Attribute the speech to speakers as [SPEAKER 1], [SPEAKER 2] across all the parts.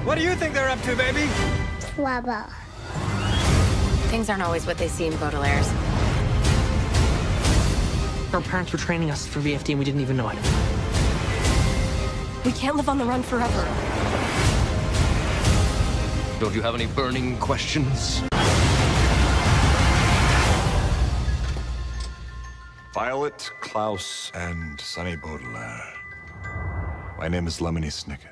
[SPEAKER 1] What do you think they're up to, baby?
[SPEAKER 2] Trouble.
[SPEAKER 3] Things aren't always what they seem, Baudelaire's.
[SPEAKER 4] Our parents were training us for VFD and we didn't even know it.
[SPEAKER 3] We can't live on the run forever.
[SPEAKER 5] Don't you have any burning questions?
[SPEAKER 6] Violet, Klaus, and Sonny Baudelaire. My name is Lemony Snicket.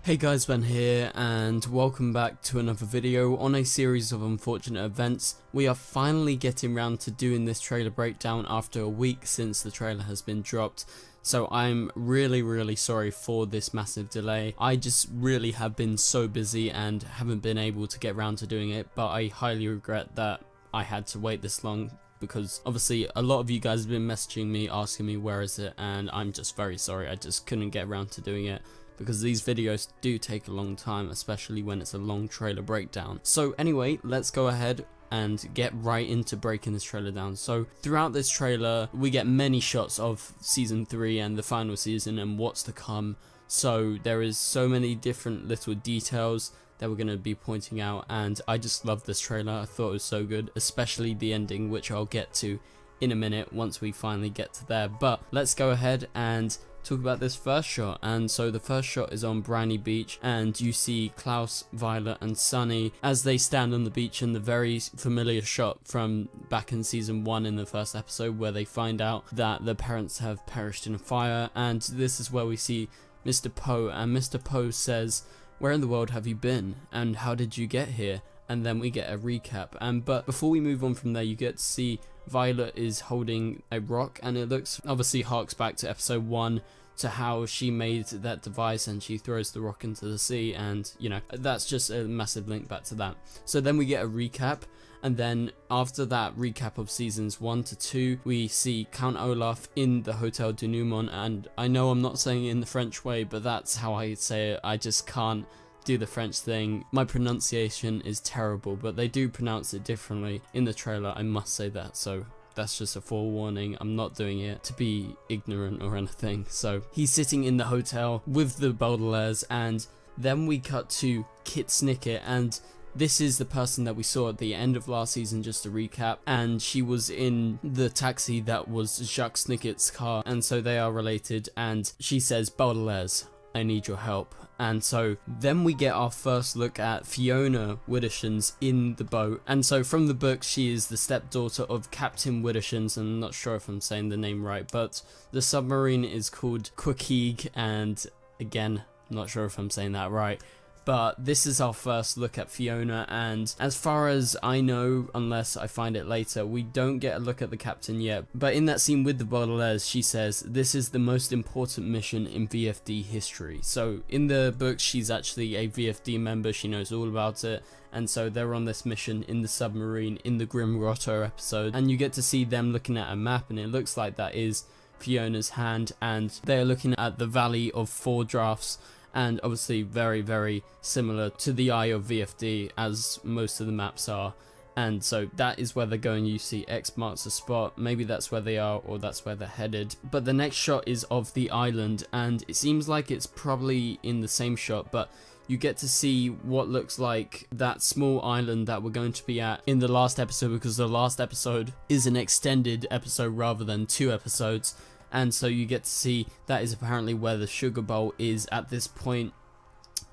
[SPEAKER 7] Hey guys, Ben here, and welcome back to another video on a series of unfortunate events. We are finally getting around to doing this trailer breakdown after a week since the trailer has been dropped. So I'm really sorry for this massive delay. I just really have been so busy and haven't been able to get around to doing it, but I highly regret that I had to wait this long, because obviously a lot of you guys have been messaging me asking me where is it, and I'm just very sorry. I just couldn't get around to doing it, because these videos do take a long time, especially when it's a long trailer breakdown. So anyway, let's go ahead and get right into breaking this trailer down. So throughout this trailer, we get many shots of season 3 and the final season and what's to come. So there is so many different little details that we're going to be pointing out, and I just love this trailer. I thought it was so good, especially the ending, which I'll get to in a minute once we finally get to there. But let's go ahead and talk about this first shot. And so the first shot is on Briny Beach, and you see Klaus, Violet and Sonny as they stand on the beach in the very familiar shot from back in season 1 in the first episode, where they find out that their parents have perished in a fire. And this is where we see Mr. Poe, and Mr. Poe says, "Where in the world have you been and how did you get here?" And then we get a recap. But before we move on from there, you get to see Violet is holding a rock, and it looks, obviously harks back to episode 1, to how she made that device and she throws the rock into the sea, and you know, that's just a massive link back to that. So then we get a recap, and then after that recap of seasons 1 to 2, we see Count Olaf in the Hotel Denouement, and I know I'm not saying it in the French way, but that's how I say it. I just can't do the French thing. My pronunciation is terrible, but they do pronounce it differently in the trailer, I must say that. So that's just a forewarning. I'm not doing it to be ignorant or anything. So he's sitting in the hotel with the Baudelaires, and then we cut to Kit Snicket, and this is the person that we saw at the end of last season, just to recap, and she was in the taxi that was Jacques Snicket's car, and so they are related. And she says, "Baudelaires, I need your help." And so then we get our first look at Fiona Widdershins in the boat. And so from the book, she is the stepdaughter of Captain Widdershins. I'm not sure if I'm saying the name right, but the submarine is called Quakeeg, and again, I'm not sure if I'm saying that right. But this is our first look at Fiona, and as far as I know, unless I find it later, we don't get a look at the captain yet. But in that scene with the Baudelaires, she says, "This is the most important mission in VFD history." So in the book, she's actually a VFD member, she knows all about it, and so they're on this mission in the submarine in the Grim Grotto episode, and you get to see them looking at a map, and it looks like that is Fiona's hand, and they're looking at the Valley of Four Drafts, and obviously very similar to the Eye of VFD, as most of the maps are. And so that is where they're going. You see X marks the spot, maybe that's where they are, or that's where they're headed. But the next shot is of the island, and it seems like it's probably in the same shot, but you get to see what looks like that small island that we're going to be at in the last episode, because the last episode is an extended episode rather than 2 episodes. And so you get to see that is apparently where the Sugar Bowl is at this point.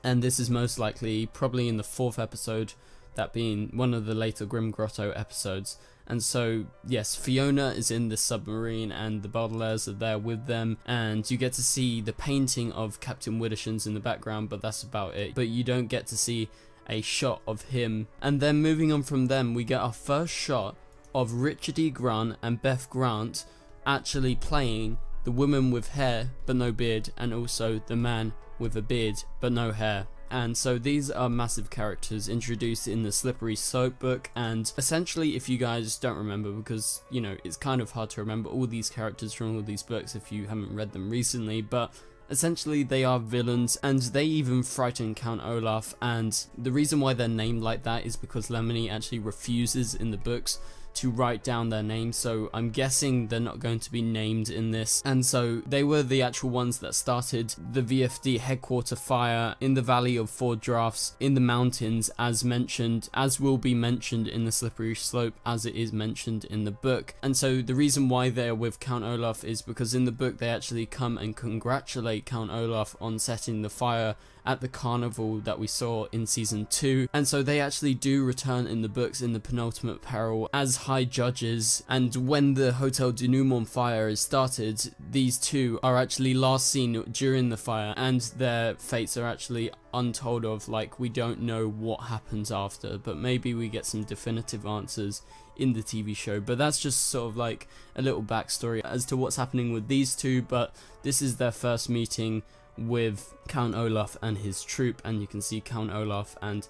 [SPEAKER 7] And this is most likely probably in the 4th episode, that being one of the later Grim Grotto episodes. And so, yes, Fiona is in the submarine and the Baudelaires are there with them. And you get to see the painting of Captain Widdershins in the background, but that's about it. But you don't get to see a shot of him. And then moving on from them, we get our first shot of Richard E. Grant and Beth Grant actually playing the woman with hair but no beard, and also the man with a beard but no hair. And so these are massive characters introduced in the Slippery Slope book, and essentially, if you guys don't remember, because you know it's kind of hard to remember all these characters from all these books if you haven't read them recently, but Essentially, they are villains, and they even frighten Count Olaf, and the reason why they're named like that is because Lemony actually refuses in the books to write down their names, so I'm guessing they're not going to be named in this. And so they were the actual ones that started the VFD headquarter fire in the Valley of Four Drafts in the mountains, as mentioned, as will be mentioned in the Slippery Slope, as it is mentioned in the book. And so the reason why they're with Count Olaf is because in the book they actually come and congratulate Count Olaf on setting the fire at the carnival that we saw in season 2, and so they actually do return in the books in the penultimate peril as high judges. And when the Hotel Denouement fire is started, these two are actually last seen during the fire, and their fates are actually untold of. Like, we don't know what happens after, but maybe we get some definitive answers in the TV show. But that's just sort of like a little backstory as to what's happening with these two. But this is their first meeting with Count Olaf and his troop, and you can see Count Olaf and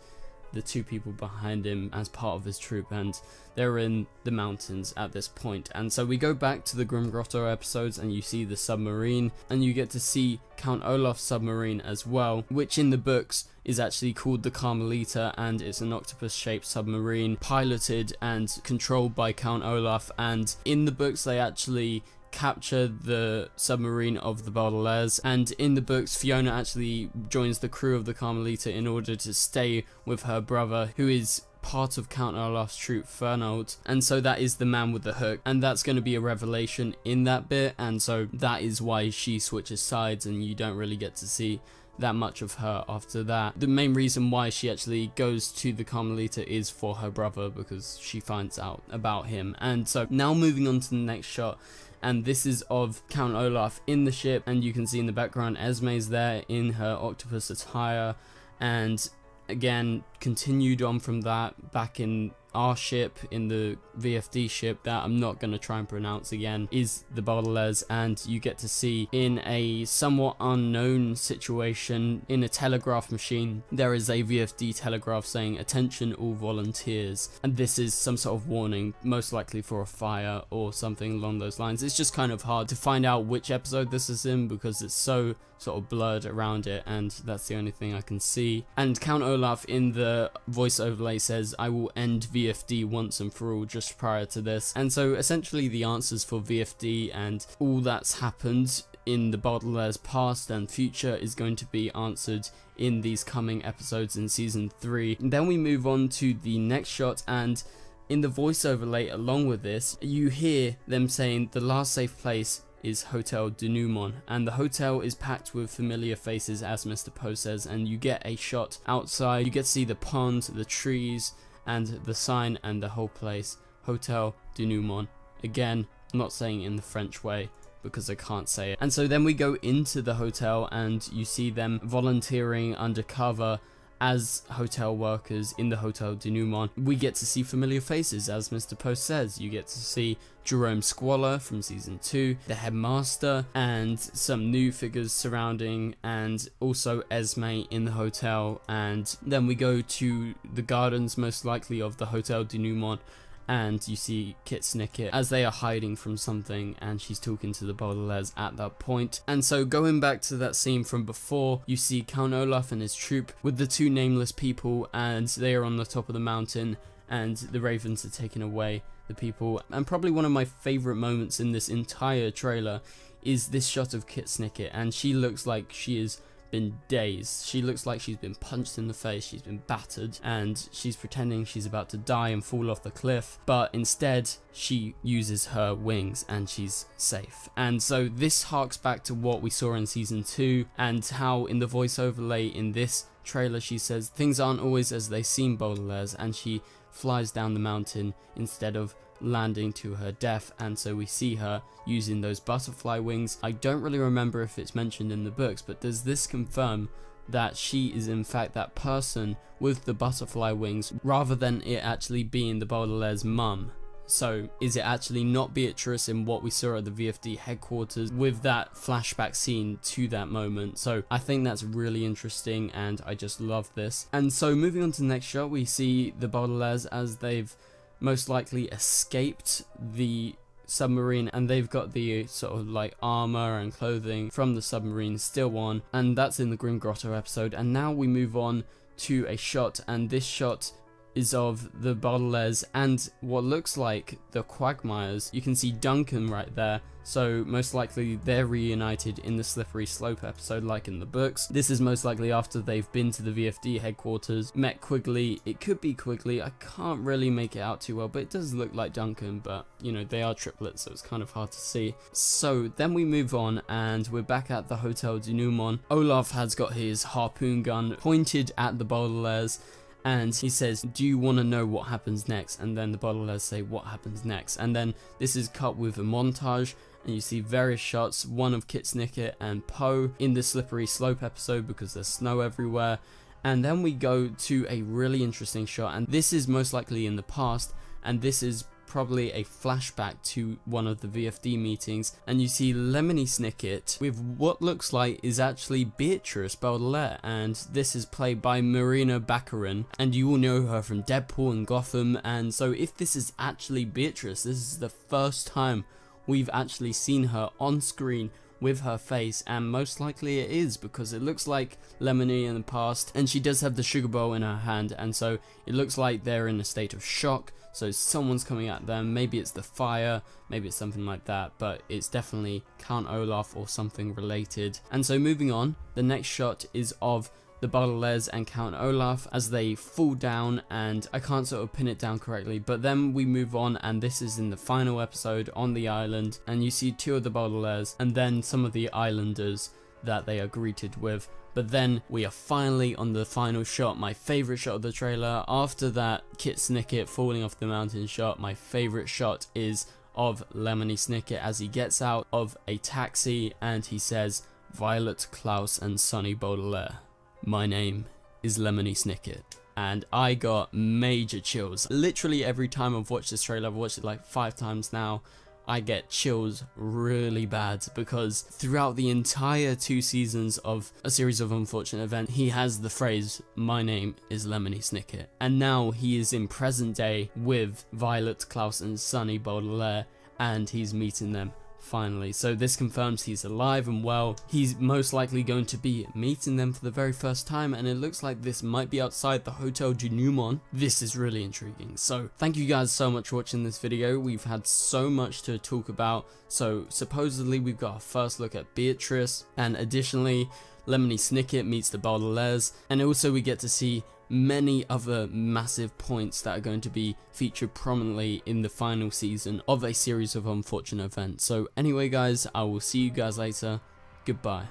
[SPEAKER 7] the two people behind him as part of his troop, and they're in the mountains at this point. And so we go back to the Grim Grotto episodes, and you see the submarine, and you get to see Count Olaf's submarine as well, which in the books is actually called the Carmelita, and it's an octopus shaped submarine piloted and controlled by Count Olaf. And in the books they actually capture the submarine of the Baudelaires, and in the books Fiona actually joins the crew of the Carmelita in order to stay with her brother, who is part of Count Olaf's troop, Fernald, and so that is the man with the hook, and that's going to be a revelation in that bit. And so that is why she switches sides, and you don't really get to see that much of her after that. The main reason why she actually goes to the Carmelita is for her brother, because she finds out about him. And so now moving on to the next shot, and this is of Count Olaf in the ship, and you can see in the background Esme's there in her octopus attire, and again continued on from that back in our ship, in the VFD ship that I'm not going to try and pronounce again, is the Baudelaires. And you get to see in a somewhat unknown situation in a telegraph machine, there is a VFD telegraph saying "Attention all volunteers," and this is some sort of warning, most likely for a fire or something along those lines. It's just kind of hard to find out which episode this is in because it's so sort of blurred around it, and that's the only thing I can see. And Count Olaf in the voice overlay says, "I will end VFD once and for all," just prior to this. And so essentially the answers for VFD and all that's happened in the Baudelaire's past and future is going to be answered in these coming episodes in season 3. And then we move on to the next shot, and in the voice overlay along with this, you hear them saying the last safe place is Hotel Denouement, and the hotel is packed with familiar faces, as Mr. Poe says, and you get a shot outside. You get to see the pond, the trees, and the sign, and the whole place, Hotel Denouement. Again, I'm not saying it in the French way because I can't say it. And so then we go into the hotel, and you see them volunteering undercover as hotel workers in the Hotel Denouement. We get to see familiar faces, as Mr. Post says. You get to see Jerome Squalor from season 2, the headmaster, and some new figures surrounding, and also Esme in the hotel. And then we go to the gardens, most likely, of the Hotel Denouement, and you see Kit Snicket as they are hiding from something, and she's talking to the Baudelaires at that point. And so going back to that scene from before, you see Count Olaf and his troop with the two nameless people, and they are on the top of the mountain, and the ravens are taking away the people. And probably one of my favourite moments in this entire trailer is this shot of Kit Snicket, and she looks like she is been dazed. She looks like she's been punched in the face, she's been battered, and she's pretending she's about to die and fall off the cliff, but instead she uses her wings and she's safe. And so this harks back to what we saw in season 2, and how in the voice overlay in this trailer she says things aren't always as they seem, Baudelaires, and she flies down the mountain instead of landing to her death. And so we see her using those butterfly wings. I don't really remember if it's mentioned in the books, but does this confirm that she is in fact that person with the butterfly wings, rather than it actually being the Baudelaire's mum? So is it actually not Beatrice in what we saw at the VFD headquarters with that flashback scene to that moment? So I think that's really interesting, and I just love this. And so moving on to the next shot, we see the Baudelaires as they've most likely escaped the submarine, and they've got the sort of like armor and clothing from the submarine still on, and that's in the Grim Grotto episode. And now we move on to a shot, and this shot is of the Baudelaires and what looks like the Quagmires. You can see Duncan right there, so most likely they're reunited in the Slippery Slope episode like in the books. This is most likely after they've been to the VFD headquarters, met Quigley. It could be Quigley, I can't really make it out too well, but it does look like Duncan, but you know, they are triplets, so it's kind of hard to see. So then we move on and we're back at the Hotel du Newmont. Olaf has got his harpoon gun pointed at the Baudelaires, and he says, do you want to know what happens next? And then the Baudelaires say, what happens next? And then this is cut with a montage, and you see various shots, one of Kit Snicket and Poe in the Slippery Slope episode because there's snow everywhere. And then we go to a really interesting shot, and this is most likely in the past, and this is probably a flashback to one of the VFD meetings, and you see Lemony Snicket with what looks like is actually Beatrice Baudelaire, and this is played by Marina Baccarin, and you all know her from Deadpool and Gotham. And so if this is actually Beatrice, this is the first time we've actually seen her on screen with her face, and most likely it is because it looks like Lemony in the past, and she does have the sugar bowl in her hand, and so it looks like they're in a state of shock. So someone's coming at them, maybe it's the fire, maybe it's something like that, but it's definitely Count Olaf or something related. And so moving on, the next shot is of the Baudelaires and Count Olaf as they fall down, and I can't sort of pin it down correctly, but then we move on, and this is in the final episode on the island, and you see two of the Baudelaires and then some of the islanders that they are greeted with. But then we are finally on the final shot, my favourite shot of the trailer. After that Kit Snicket falling off the mountain shot, my favourite shot is of Lemony Snicket as he gets out of a taxi and he says, Violet, Klaus and Sonny Baudelaire. My name is Lemony Snicket. And I got major chills. Literally every time I've watched this trailer, I've watched it like 5 times now, I get chills really bad, because throughout the entire 2 seasons of A Series of Unfortunate Events, he has the phrase, my name is Lemony Snicket. And now he is in present day with Violet, Klaus and Sonny Baudelaire, and he's meeting them finally. So this confirms he's alive and well. He's most likely going to be meeting them for the very first time, and it looks like this might be outside the Hotel du Newmont. This is really intriguing. So thank you guys so much for watching this video. We've had so much to talk about. So supposedly we've got our first look at Beatrice, and additionally Lemony Snicket meets the Baudelaires, and also we get to see many other massive points that are going to be featured prominently in the final season of A Series of Unfortunate Events. So anyway guys, I will see you guys later. Goodbye.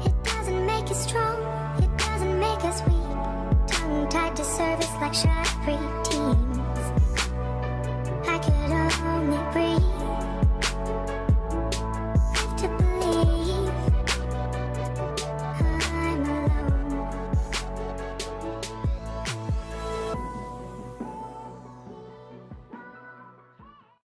[SPEAKER 1] It doesn't make us strong, it doesn't make us weak. Tongue tied to service like shot free.